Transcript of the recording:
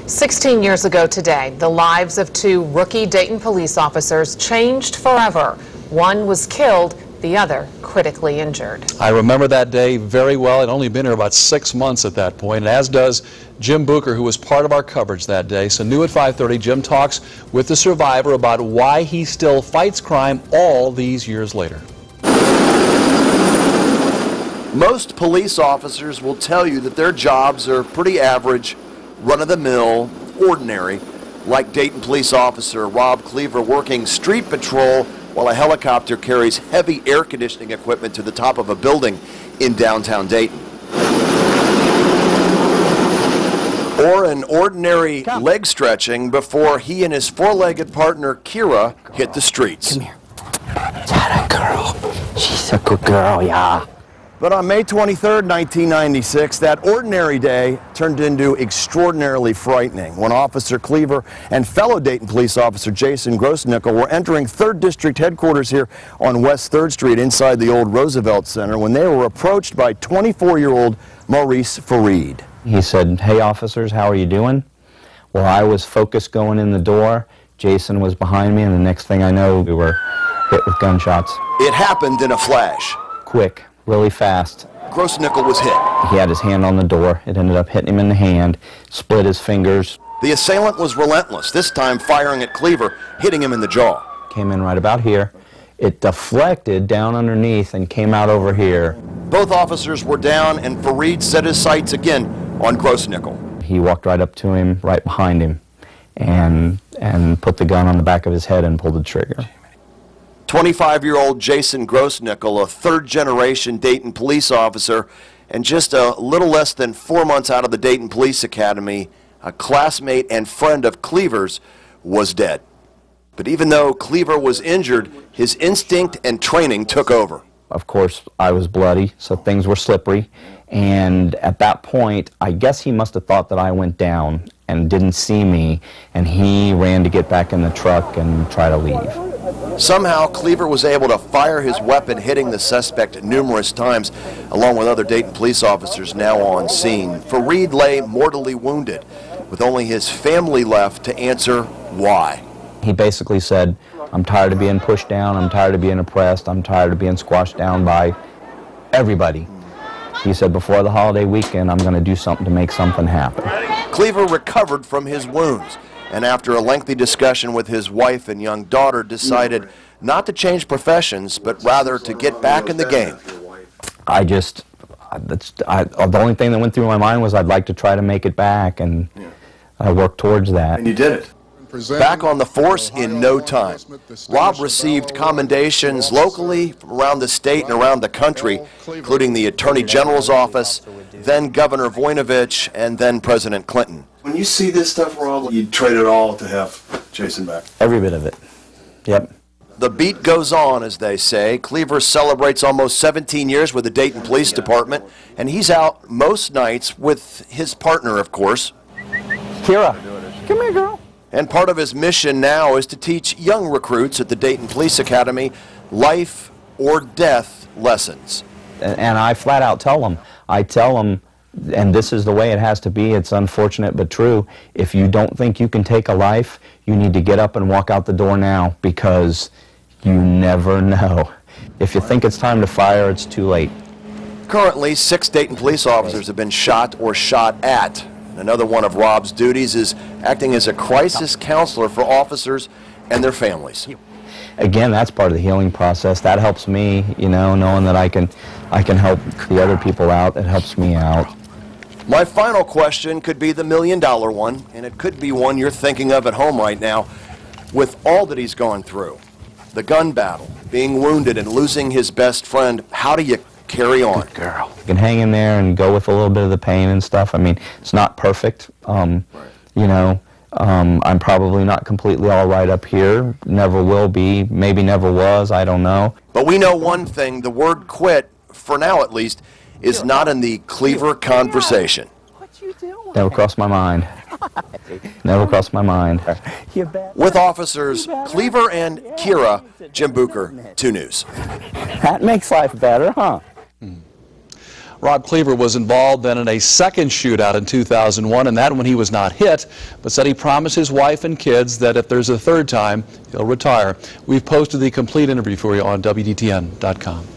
16 years ago today, the lives of two rookie Dayton police officers changed forever. One was killed, the other critically injured. I remember that day very well. I'd only been here about 6 months at that point, as does Jim Bucher, who was part of our coverage that day. So new at 5:30, Jim talks with the survivor about why he still fights crime all these years later. Most police officers will tell you that their jobs are pretty average, run-of-the-mill, ordinary, like Dayton police officer Rob Cleaver working street patrol while a helicopter carries heavy air conditioning equipment to the top of a building in downtown Dayton. Or an ordinary leg stretching before he and his four-legged partner Kira hit the streets. Come here. That a girl. She's a good girl, yeah. But on May 23rd, 1996, that ordinary day turned into extraordinarily frightening when Officer Cleaver and fellow Dayton police officer Jason Grossnickel were entering 3rd District headquarters here on West 3rd Street inside the old Roosevelt Center when they were approached by 24-year-old Maurice Fareed. He said, "Hey officers, how are you doing?" Well, I was focused going in the door. Jason was behind me, and the next thing I know, we were hit with gunshots. It happened in a flash. Quick. Really fast. Grossnickel was hit. He had his hand on the door. It ended up hitting him in the hand, split his fingers. The assailant was relentless, this time firing at Cleaver, hitting him in the jaw. Came in right about here. It deflected down underneath and came out over here. Both officers were down, and Fareed set his sights again on Grossnickel. He walked right up to him, right behind him, and put the gun on the back of his head and pulled the trigger. 25-year-old Jason Grossnickel, a third-generation Dayton police officer, and just a little less than 4 months out of the Dayton Police Academy, a classmate and friend of Cleaver's, was dead. But even though Cleaver was injured, his instinct and training took over. Of course, I was bloody, so things were slippery, and at that point, I guess he must have thought that I went down and didn't see me, and he ran to get back in the truck and try to leave. Somehow, Cleaver was able to fire his weapon, hitting the suspect numerous times, along with other Dayton police officers now on scene. Fareed lay mortally wounded, with only his family left to answer why. He basically said, "I'm tired of being pushed down, I'm tired of being oppressed, I'm tired of being squashed down by everybody." He said, "Before the holiday weekend, I'm going to do something to make something happen." Cleaver recovered from his wounds, and after a lengthy discussion with his wife and young daughter, decided not to change professions, but rather to get back in the game. The only thing that went through my mind was I'd like to try to make it back, and I worked towards that. And you did it. Back on the force in no time. Rob received commendations locally from around the state and around the country, including the Attorney General's office, then Governor Voinovich, and then President Clinton. When you see this stuff, Rob, you'd trade it all to have Jason back. Every bit of it. Yep. The beat goes on, as they say. Cleaver celebrates almost 17 years with the Dayton Police Department, and he's out most nights with his partner, of course. Kira, come here, girl. And part of his mission now is to teach young recruits at the Dayton Police Academy life or death lessons. And I flat out tell them, and this is the way it has to be, it's unfortunate but true, if you don't think you can take a life, you need to get up and walk out the door now, because you never know. If you think it's time to fire, it's too late. Currently, 6 Dayton police officers have been shot or shot at. Another one of Rob's duties is acting as a crisis counselor for officers and their families. Again, that's part of the healing process. That helps me, you know, knowing that I can help the other people out. It helps me out. My final question could be the million-dollar one, and it could be one you're thinking of at home right now. With all that he's gone through, the gun battle, being wounded and losing his best friend, how do you carry on? Good girl. You can hang in there and go with a little bit of the pain and stuff. I mean, it's not perfect. You know, I'm probably not completely all right up here. Never will be. Maybe never was. I don't know. But we know one thing. The word quit, for now at least, is not in the Cleaver conversation. What you doing? Never crossed my mind. Never crossed my mind. With officers Cleaver and Kira, Jim Bucher, 2 News. That makes life better, huh? Rob Cleaver was involved then in a second shootout in 2001, and that one he was not hit, but said he promised his wife and kids that if there's a third time, he'll retire. We've posted the complete interview for you on WDTN.com.